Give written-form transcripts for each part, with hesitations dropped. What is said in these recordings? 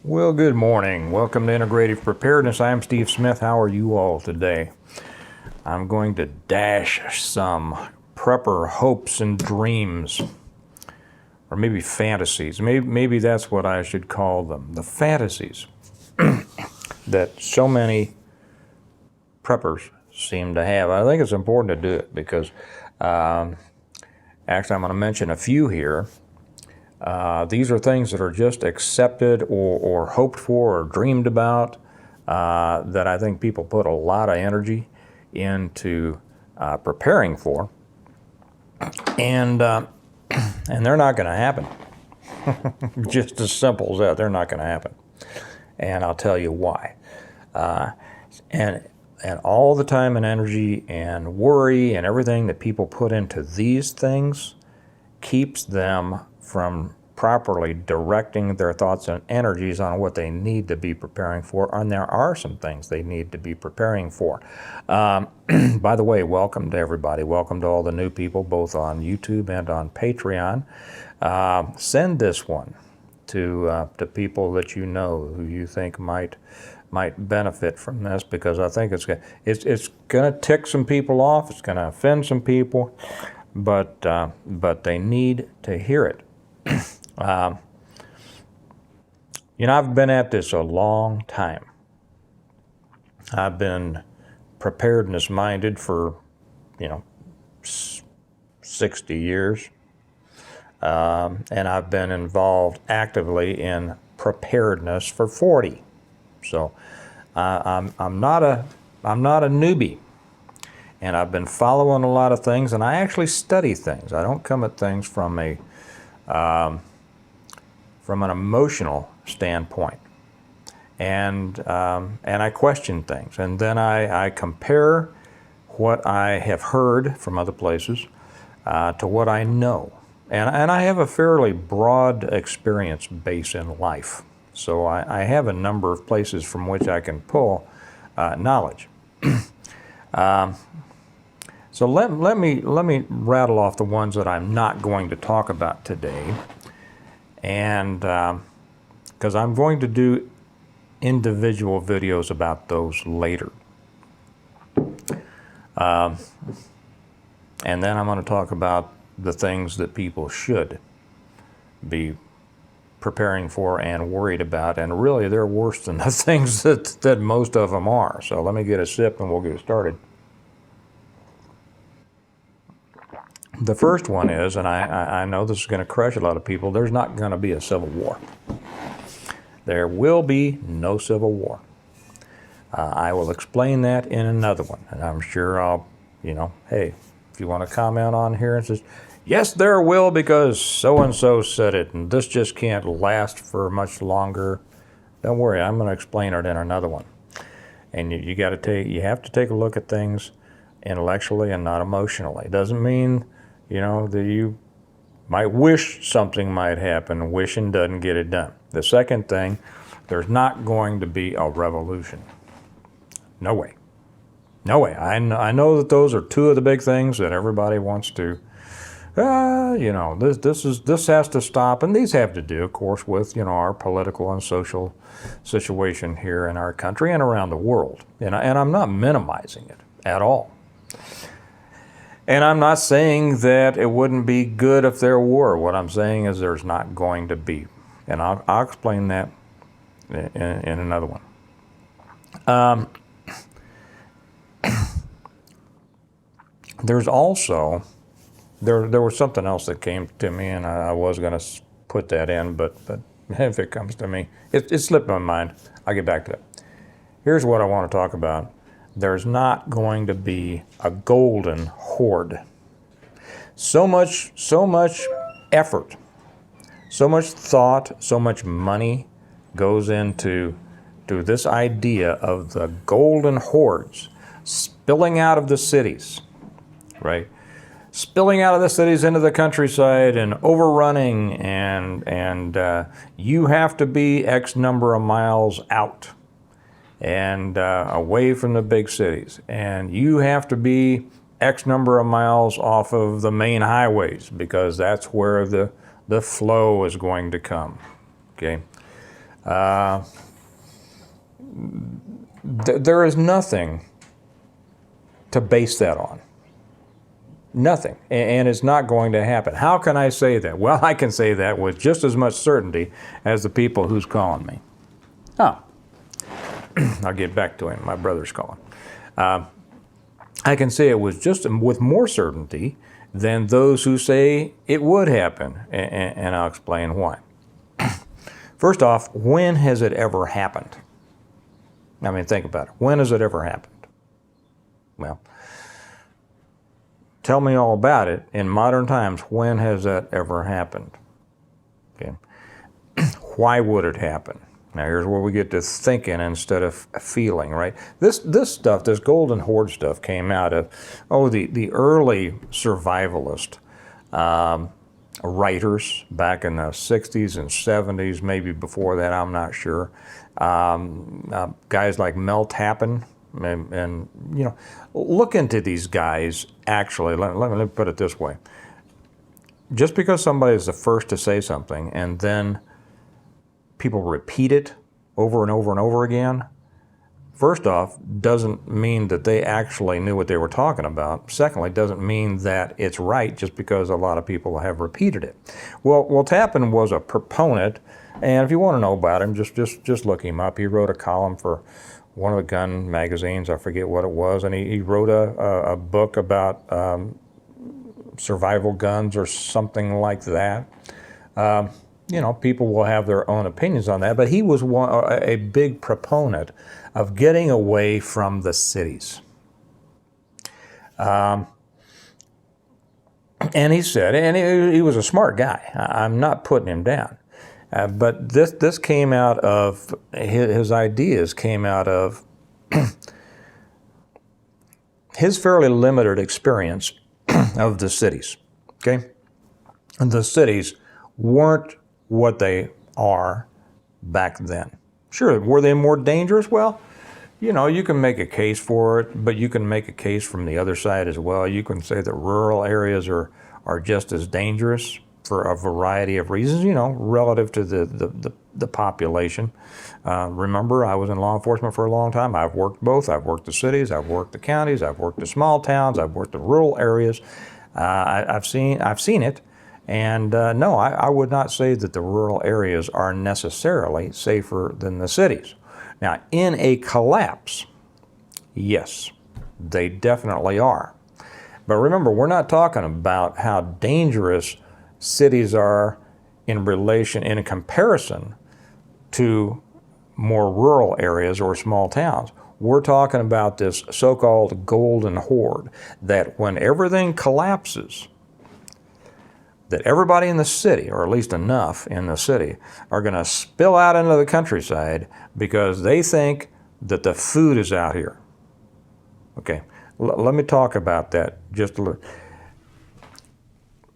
Well, good morning. Welcome to Integrative Preparedness. I'm Steve Smith. How are you all today? I'm going to dash some prepper hopes and dreams, or maybe fantasies. Maybe that's what I should call them. The fantasies that so many preppers seem to have. I think it's important to do it because actually I'm going to mention a few here. These are things that are just accepted or hoped for or dreamed about that I think people put a lot of energy into preparing for, and they're not going to happen. Just as simple as that, they're not going to happen, and I'll tell you why. And all the time and energy and worry and everything that people put into these things keeps them from properly directing their thoughts and energies on what they need to be preparing for, and there are some things they need to be preparing for. By the way, welcome to everybody. Welcome to all the new people, both on YouTube and on Patreon. Send this one to people that you know who you think might benefit from this, because I think it's going to tick some people off. It's going to offend some people, but they need to hear it. I've been at this a long time. I've been preparedness minded for 60 years, and I've been involved actively in preparedness for 40. So I'm not a newbie. And I've been following a lot of things, and I actually study things. I don't come at things from an emotional standpoint, and I question things, and then I compare what I have heard from other places to what I know, and I have a fairly broad experience base in life, so I have a number of places from which I can pull knowledge. So let me rattle off the ones that I'm not going to talk about today, and because I'm going to do individual videos about those later, and then I'm going to talk about the things that people should be preparing for and worried about, and really they're worse than the things that most of them are. So let me get a sip and we'll get started. The first one is, and I know this is going to crush a lot of people, there's not going to be a civil war. There will be no civil war. I will explain that in another one, and I'm sure I'll, hey, if you want to comment on here and says, yes, there will, because so-and-so said it, and this just can't last for much longer, don't worry, I'm going to explain it in another one. And you have to take a look at things intellectually and not emotionally. It doesn't mean that you might wish something might happen. Wishing doesn't get it done. The second thing, there's not going to be a revolution. No way. No way. I know that those are two of the big things that everybody wants to, this has to stop. And these have to do, of course, with, our political and social situation here in our country and around the world. And I'm not minimizing it at all. And I'm not saying that it wouldn't be good if there were. What I'm saying is there's not going to be. And I'll explain that in another one. There's also, there was something else that came to me, and I was going to put that in, but if it comes to me, it slipped my mind. I'll get back to it. Here's what I want to talk about. There's not going to be a golden horde. So much effort, so much thought, so much money goes into this idea of the golden hordes spilling out of the cities, right? Spilling out of the cities into the countryside and overrunning, and you have to be X number of miles out and away from the big cities, and you have to be X number of miles off of the main highways, because that's where the flow is going to come. Okay, There is nothing to base that on. Nothing. And it's not going to happen. How can I say that? Well, I can say that with just as much certainty as the people who's calling me. Oh, I'll get back to him. My brother's calling. I can say it with more certainty than those who say it would happen, and I'll explain why. First off, when has it ever happened? I mean, think about it. When has it ever happened? Well, tell me all about it. In modern times, when has that ever happened? Okay. Why would it happen? Now, here's where we get to thinking instead of feeling, right? This stuff, this golden horde stuff, came out of, the early survivalist writers back in the 60s and 70s, maybe before that, I'm not sure. Guys like Mel Tappan, and look into these guys. Actually, let me put it this way. Just because somebody is the first to say something and then people repeat it over and over and over again, first off, doesn't mean that they actually knew what they were talking about. Secondly, doesn't mean that it's right just because a lot of people have repeated it. Well, Tappan was a proponent, and if you want to know about him, just look him up. He wrote a column for one of the gun magazines, I forget what it was, and he wrote a book about survival guns or something like that. People will have their own opinions on that, but he was a big proponent of getting away from the cities. And he said, and he was a smart guy. I'm not putting him down. But this came out of, his ideas came out of his fairly limited experience of the cities, okay? And the cities weren't what they are back then. Sure, were they more dangerous? Well, you can make a case for it, but you can make a case from the other side as well. You can say that rural areas are just as dangerous for a variety of reasons, relative to the population. Remember, I was in law enforcement for a long time. I've worked both. I've worked the cities, I've worked the counties, I've worked the small towns, I've worked the rural areas. I've seen it. And no, I would not say that the rural areas are necessarily safer than the cities. Now, in a collapse, yes, they definitely are. But remember, we're not talking about how dangerous cities are in comparison to more rural areas or small towns. We're talking about this so-called golden horde, that when everything collapses, that everybody in the city, or at least enough in the city, are going to spill out into the countryside because they think that the food is out here. Okay, let me talk about that just a little.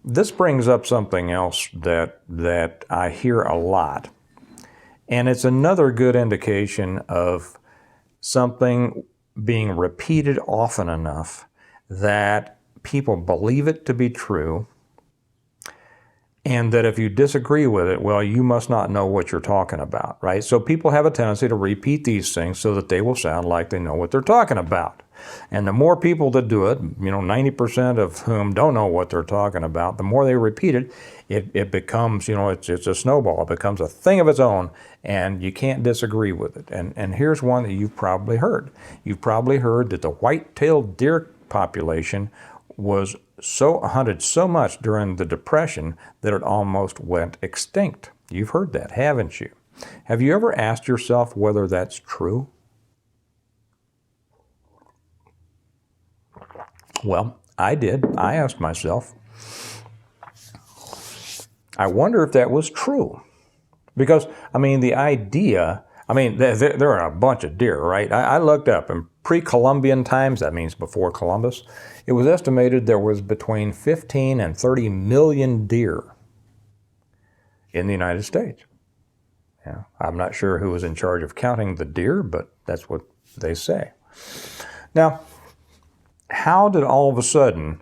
This brings up something else that I hear a lot, and it's another good indication of something being repeated often enough that people believe it to be true, and that if you disagree with it, well, you must not know what you're talking about, right? So people have a tendency to repeat these things so that they will sound like they know what they're talking about. And the more people that do it, 90% of whom don't know what they're talking about, the more they repeat it, it becomes, it's a snowball. It becomes a thing of its own, and you can't disagree with it. And here's one that you've probably heard. You've probably heard that the white-tailed deer population was hunted so much during the Depression that it almost went extinct. You've heard that, haven't you? Have you ever asked yourself whether that's true? Well, I did. I asked myself. I wonder if that was true. Because, the idea, there are a bunch of deer, right? I looked up in pre-Columbian times, that means before Columbus, it was estimated there was between 15 and 30 million deer in the United States. Yeah, I'm not sure who was in charge of counting the deer, but that's what they say. Now, how did all of a sudden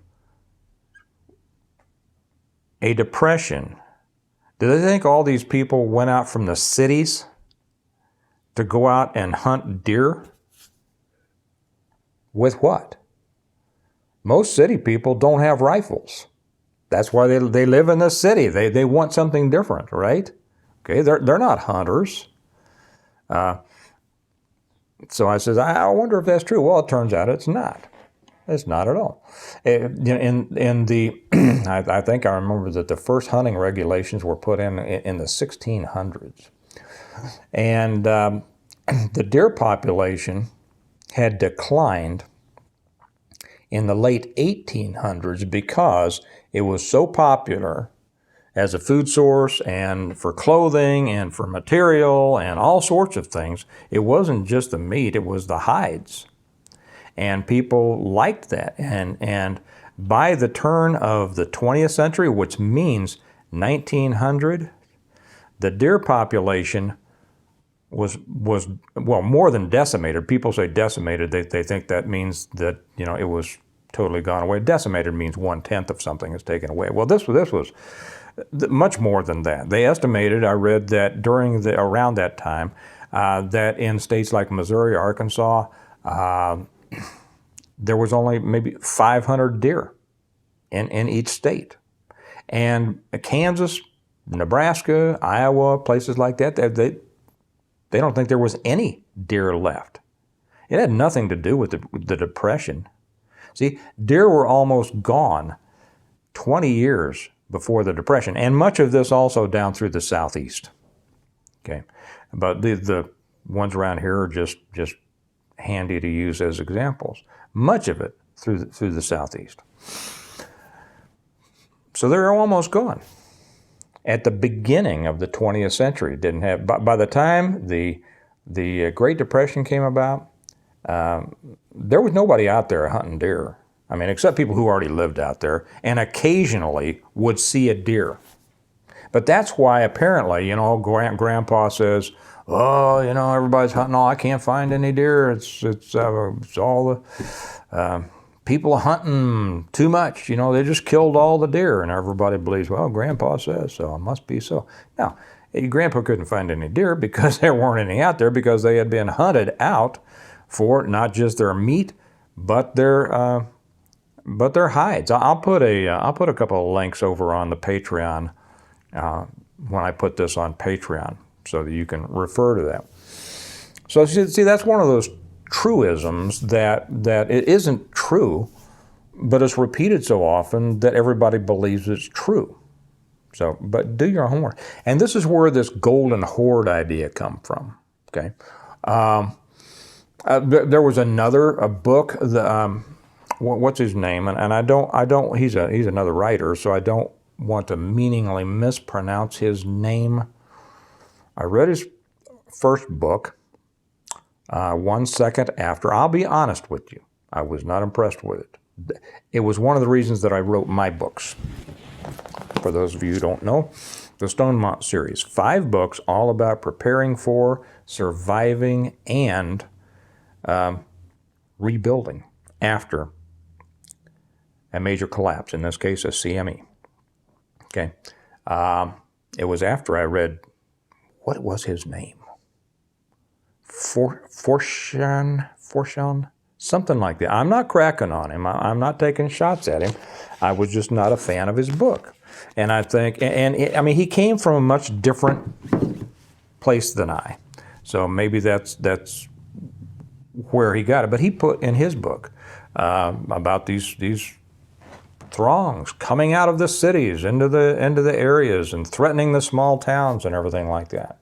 a depression, do they think all these people went out from the cities to go out and hunt deer? With what? Most city people don't have rifles. That's why they live in the city. They want something different, right? Okay, they're not hunters. So I says, I wonder if that's true. Well, it turns out it's not. It's not at all. In the, I think I remember that the first hunting regulations were put in the 1600s. And the deer population had declined in the late 1800s because it was so popular as a food source and for clothing and for material and all sorts of things. It wasn't just the meat, it was the hides. And people liked that. And by the turn of the 20th century, which means 1900, the deer population was well, more than decimated. People say decimated. They think that means that, you know, it was totally gone away. Decimated means 1/10 of something is taken away. Well, this was much more than that. They estimated, I read that around that time, that in states like Missouri, Arkansas, there was only maybe 500 deer in each state. And Kansas, Nebraska, Iowa, places like that, they don't think there was any deer left. It had nothing to do with the Depression. See, deer were almost gone 20 years before the Depression, and much of this also down through the Southeast. Okay, but the ones around here are just handy to use as examples. Much of it through the Southeast. So they're almost gone. At the beginning of the 20th century, didn't have. By the time the Great Depression came about, there was nobody out there hunting deer. I mean, except people who already lived out there and occasionally would see a deer. But that's why apparently, you know, Grandpa says, oh, you know, everybody's hunting. Oh, I can't find any deer. It's all the people hunting too much. You know, they just killed all the deer, and everybody believes, well, Grandpa says so. It must be so. Now, Grandpa couldn't find any deer because there weren't any out there because they had been hunted out for not just their meat, but their hides. I'll put a couple of links over on the Patreon when I put this on Patreon, so that you can refer to that. So see, that's one of those truisms that it isn't true, but it's repeated so often that everybody believes it's true. So, but do your homework. And this is where this golden horde idea come from. Okay, there was a book. What's his name? And I don't. He's another writer, so I don't want to meaningly mispronounce his name. I read his first book 1 second after. I'll be honest with you, I was not impressed with it. It was one of the reasons that I wrote my books. For those of you who don't know, the Stonemont series, 5 books all about preparing for, surviving, and rebuilding after a major collapse, in this case a CME. Okay, it was after I read, what was his name? Forshan, something like that. I'm not cracking on him. I'm not taking shots at him. I was just not a fan of his book. And I think, I mean, he came from a much different place than I. So maybe that's where he got it. But he put in his book about these throngs coming out of the cities into the areas and threatening the small towns and everything like that.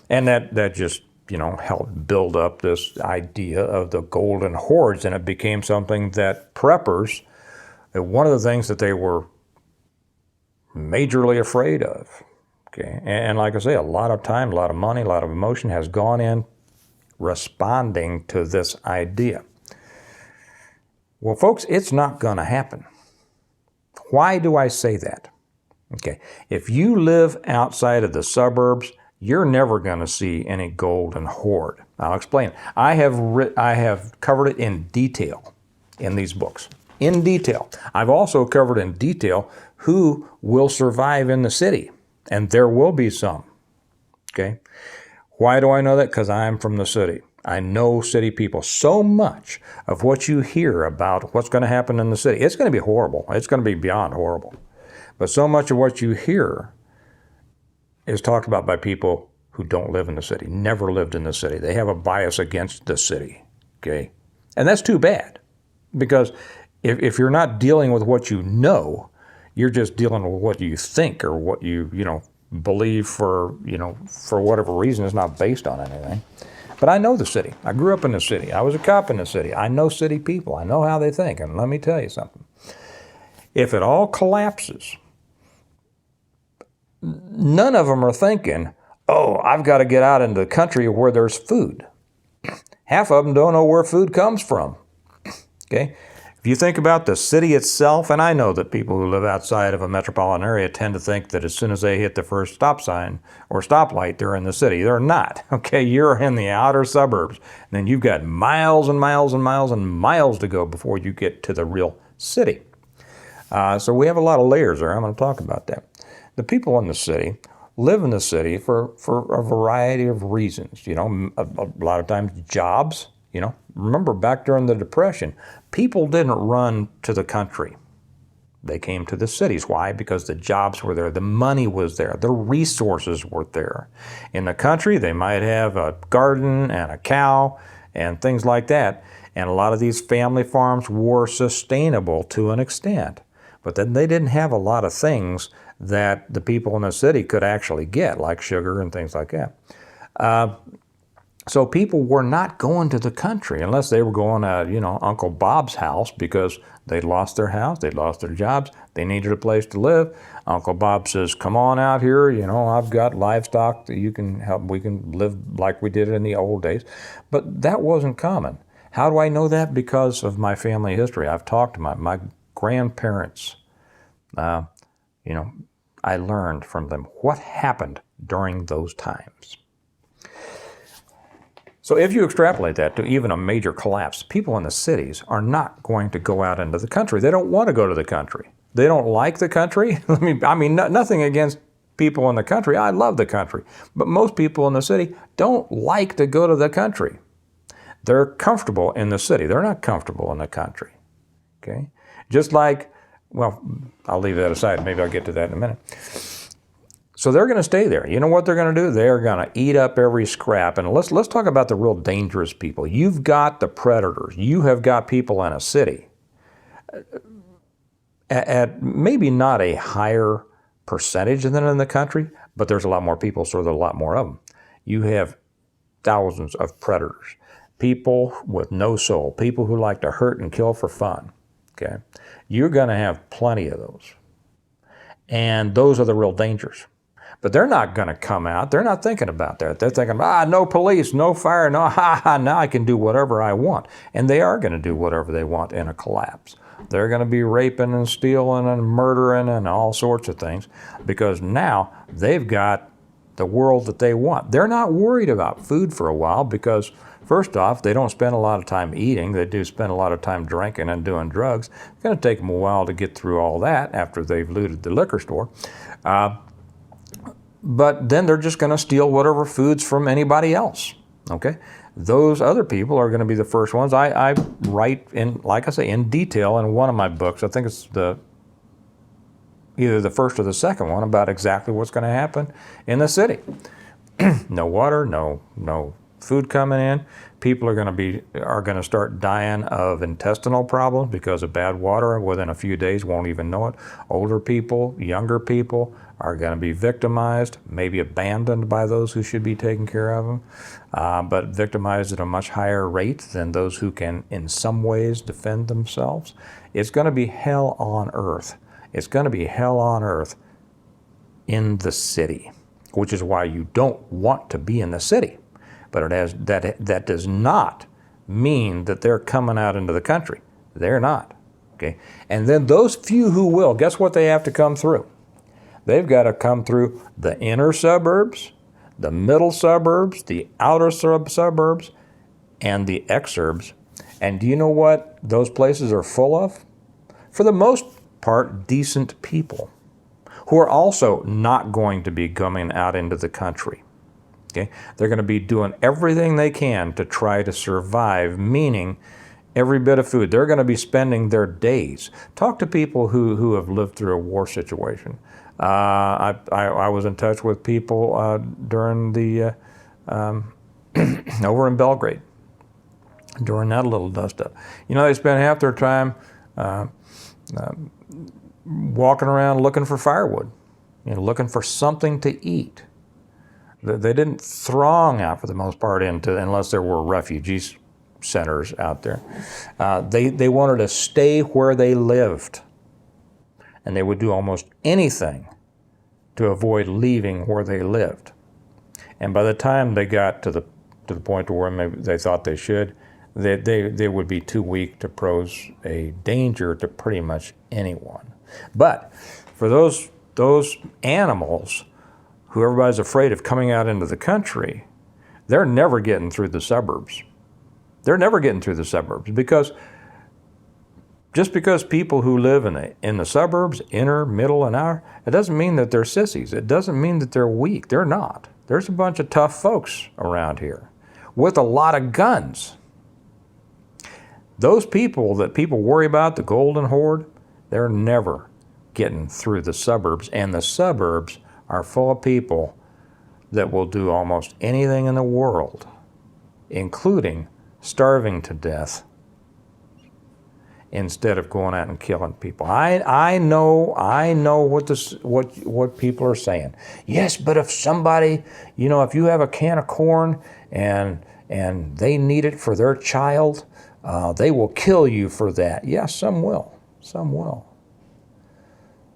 And that just, you know, helped build up this idea of the golden hordes, and it became something that preppers, one of the things that they were majorly afraid of. Okay, and like I say, a lot of time, a lot of money, a lot of emotion has gone in responding to this idea. Well, folks, it's not going to happen. Why do I say that? Okay, if you live outside of the suburbs, you're never going to see any golden horde. I'll explain. I have covered it in detail in these books. In detail. I've also covered in detail who will survive in the city, and there will be some. Okay, Why do I know that? Because I'm from the city. I know city people. So much of what you hear about what's going to happen in the city, it's going to be horrible. It's going to be beyond horrible. But so much of what you hear is talked about by people who don't live in the city, never lived in the city. They have a bias against the city, okay? And that's too bad, because if you're not dealing with what you know, you're just dealing with what you think or what you believe for whatever reason is not based on anything. But I know the city. I grew up in the city. I was a cop in the city. I know city people. I know how they think. And let me tell you something. If it all collapses, none of them are thinking, oh, I've got to get out into the country where there's food. Half of them don't know where food comes from. Okay? If you think about the city itself, and I know that people who live outside of a metropolitan area tend to think that as soon as they hit the first stop sign or stoplight, they're in the city. They're not. Okay? You're in the outer suburbs. And then you've got miles and miles and miles and miles to go before you get to the real city. So we have a lot of layers there. I'm going to talk about that. The people in the city live in the city for a variety of reasons. A lot of times jobs. Remember back during the Depression, people didn't run to the country. They came to the cities. Why? Because the jobs were there, the money was there, the resources were there. In the country, they might have a garden and a cow and things like that. And a lot of these family farms were sustainable to an extent. But then they didn't have a lot of things that the people in the city could actually get, like sugar and things like that. So people were not going to the country unless they were going to, Uncle Bob's house because they'd lost their house, they'd lost their jobs, they needed a place to live. Uncle Bob says, come on out here, I've got livestock that you can help, we can live like we did in the old days. But that wasn't common. How do I know that? Because of my family history. I've talked to my grandparents. I learned from them what happened during those times. So if you extrapolate that to even a major collapse, people in the cities are not going to go out into the country. They don't want to go to the country. They don't like the country. Nothing against people in the country. I love the country. But most people in the city don't like to go to the country. They're comfortable in the city. They're not comfortable in the country. Okay? Just like, well, I'll leave that aside. Maybe I'll get to that in a minute. So they're going to stay there. You know what they're going to do? They're going to eat up every scrap. And let's talk about the real dangerous people. You've got the predators. You have got people in a city at maybe not a higher percentage than in the country, but there's a lot more people, so there's a lot more of them. You have thousands of predators, people with no soul, people who like to hurt and kill for fun. Okay, you're going to have plenty of those. And those are the real dangers. But they're not going to come out. They're not thinking about that. They're thinking, no police, no fire, now I can do whatever I want. And they are going to do whatever they want in a collapse. They're going to be raping and stealing and murdering and all sorts of things because now they've got the world that they want. They're not worried about food for a while because, first off, they don't spend a lot of time eating. They do spend a lot of time drinking and doing drugs. It's going to take them a while to get through all that after they've looted the liquor store. But then they're just going to steal whatever food's from anybody else, okay? Those other people are going to be the first ones. I write in, like I say, in detail in one of my books. I think it's either the first or the second one about exactly what's going to happen in the city. No water, no food coming in. People are going to start dying of intestinal problems because of bad water within a few days, won't even know it. Older people, younger people are going to be victimized, maybe abandoned by those who should be taking care of them, but victimized at a much higher rate than those who can in some ways defend themselves. It's going to be hell on earth. It's going to be hell on earth in the city, which is why you don't want to be in the city. But that does not mean that they're coming out into the country. They're not. Okay? And then those few who will, guess what they have to come through? They've got to come through the inner suburbs, the middle suburbs, the outer suburbs, and the exurbs. And do you know what those places are full of? For the most part, decent people who are also not going to be coming out into the country. Okay? They're going to be doing everything they can to try to survive, meaning every bit of food. They're going to be spending their days. Talk to people who have lived through a war situation. I was in touch with people during the over in Belgrade during that little dust-up. You know, they spent half their time walking around looking for firewood, you know, looking for something to eat. They didn't throng out for the most part unless there were refugee centers out there. They wanted to stay where they lived, and they would do almost anything to avoid leaving where they lived. And by the time they got to the point where maybe they thought they should, they would be too weak to pose a danger to pretty much anyone. But for those animals who everybody's afraid of coming out into the country, they're never getting through the suburbs. They're never getting through the suburbs because just because people who live in the suburbs, inner, middle, and outer, it doesn't mean that they're sissies. It doesn't mean that they're weak. They're not. There's a bunch of tough folks around here with a lot of guns. Those people that people worry about, the Golden Horde, they're never getting through the suburbs, and the suburbs are full of people that will do almost anything in the world, including starving to death, instead of going out and killing people. I know what people are saying. Yes, but if somebody, you know, if you have a can of corn and they need it for their child, they will kill you for that. Yes, some will. Some will.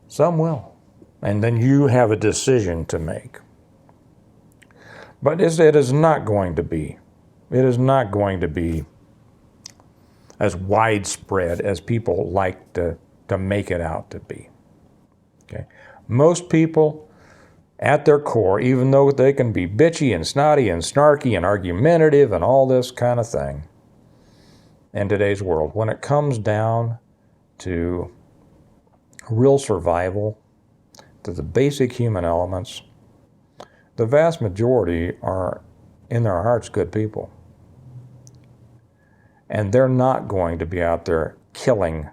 Some will. And then you have a decision to make. But it is not going to be. It is not going to be as widespread as people like to make it out to be. Okay? Most people, at their core, even though they can be bitchy and snotty and snarky and argumentative and all this kind of thing in today's world, when it comes down to real survival, to the basic human elements, the vast majority are, in their hearts, good people. And they're not going to be out there killing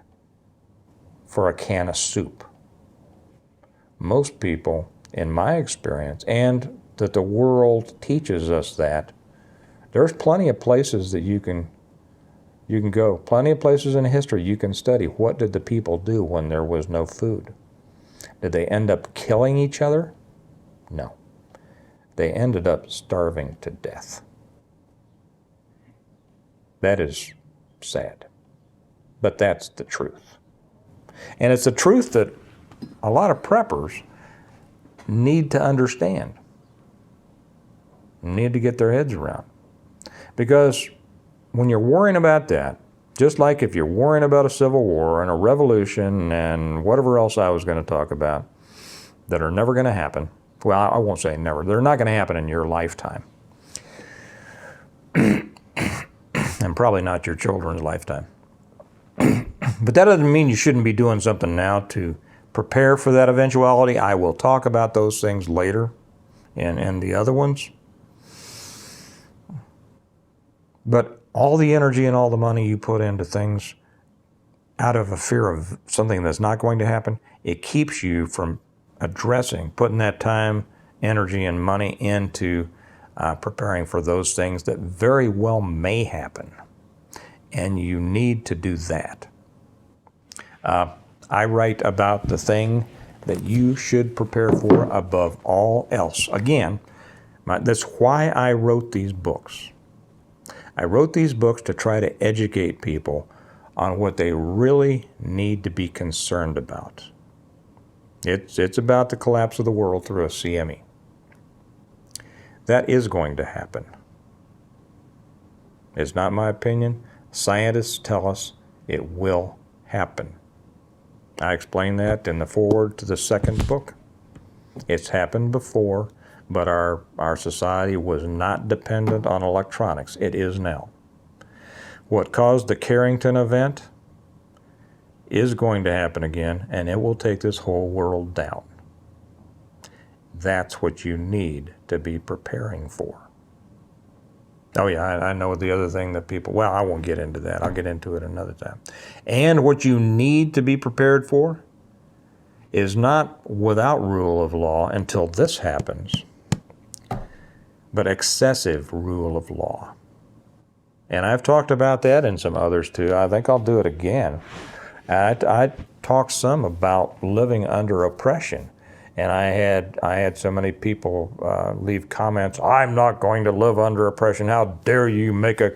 for a can of soup. Most people, in my experience, and that the world teaches us that, there's plenty of places that you can go, plenty of places in history you can study. What did the people do when there was no food? Did they end up killing each other? No. They ended up starving to death. That is sad. But that's the truth. And it's a truth that a lot of preppers need to understand, need to get their heads around. Because when you're worrying about that, just like if you're worrying about a civil war and a revolution and whatever else I was going to talk about that are never going to happen, well, I won't say never, they're not going to happen in your lifetime. And probably not your children's lifetime. But that doesn't mean you shouldn't be doing something now to prepare for that eventuality. I will talk about those things later and the other ones. But all the energy and all the money you put into things out of a fear of something that's not going to happen, it keeps you from putting that time, energy, and money into preparing for those things that very well may happen. And you need to do that. I write about the thing that you should prepare for above all else. Again, that's why I wrote these books. I wrote these books to try to educate people on what they really need to be concerned about. It's about the collapse of the world through a CME. That is going to happen. It's not my opinion. Scientists tell us it will happen. I explain that in the foreword to the second book. It's happened before, but our society was not dependent on electronics. It is now. What caused the Carrington event is going to happen again, and it will take this whole world down. That's what you need to be preparing for. Oh yeah, I know the other thing that people, well, I won't get into that. I'll get into it another time. And what you need to be prepared for is not without rule of law until this happens, but excessive rule of law. And I've talked about that and some others too. I think I'll do it again. I talked some about living under oppression. And I had so many people leave comments, I'm not going to live under oppression. How dare you make a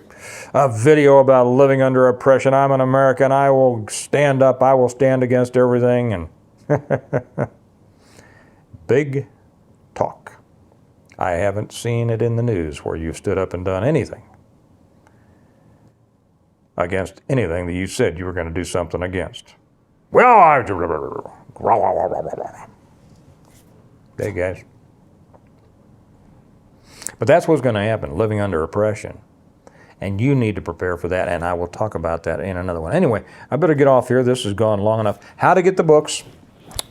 video about living under oppression? I'm an American. I will stand up. I will stand against everything. And big talk. I haven't seen it in the news where you've stood up and done anything against anything that you said you were going to do something against. Well, hey guys. But that's what's going to happen, living under oppression. And you need to prepare for that, and I will talk about that in another one. Anyway, I better get off here. This has gone long enough. How to get the books.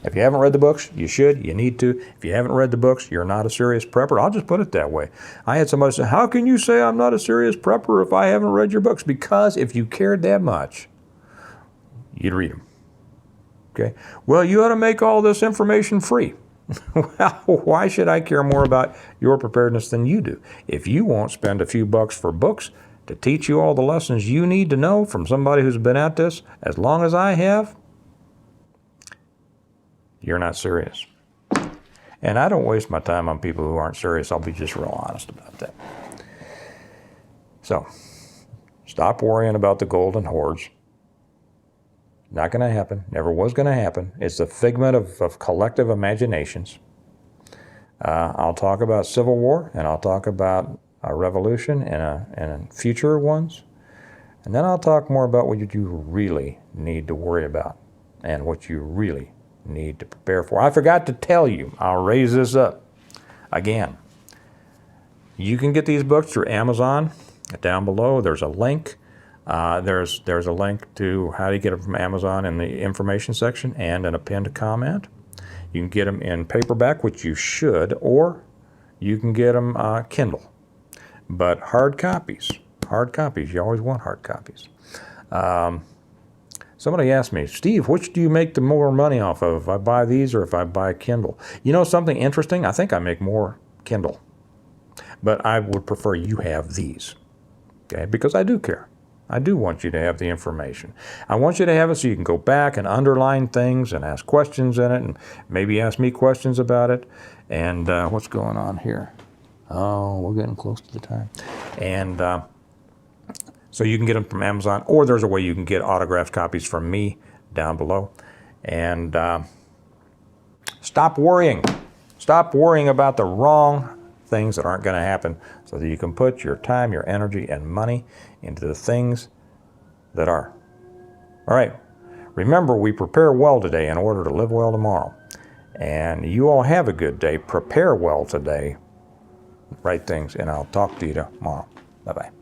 If you haven't read the books, you should. You need to. If you haven't read the books, you're not a serious prepper. I'll just put it that way. I had somebody say, how can you say I'm not a serious prepper if I haven't read your books? Because if you cared that much, you'd read them. Okay? Well, you ought to make all this information free. Well, why should I care more about your preparedness than you do? If you won't spend a few bucks for books to teach you all the lessons you need to know from somebody who's been at this as long as I have, you're not serious. And I don't waste my time on people who aren't serious. I'll be just real honest about that. So, stop worrying about the golden hordes. Not going to happen. Never was going to happen. It's a figment of collective imaginations. I'll talk about civil war, and I'll talk about a revolution and future ones. And then I'll talk more about what you really need to worry about and what you really need to prepare for. I forgot to tell you, I'll raise this up again. You can get these books through Amazon. Down below, there's a link. There's a link to how to get them from Amazon in the information section and in a pinned comment. You can get them in paperback, which you should, or you can get them Kindle. But hard copies, you always want hard copies. Somebody asked me, Steve, which do you make the more money off of, if I buy these or if I buy Kindle? You know something interesting? I think I make more Kindle. But I would prefer you have these, okay? Because I do care. I do want you to have the information. I want you to have it so you can go back and underline things and ask questions in it and maybe ask me questions about it. And what's going on here? Oh, we're getting close to the time. And so you can get them from Amazon, or there's a way you can get autographed copies from me down below. And stop worrying. Stop worrying about the wrong things that aren't going to happen so that you can put your time, your energy, and money into the things that are. All right. Remember, we prepare well today in order to live well tomorrow. And you all have a good day. Prepare well today. Right things, and I'll talk to you tomorrow. Bye-bye.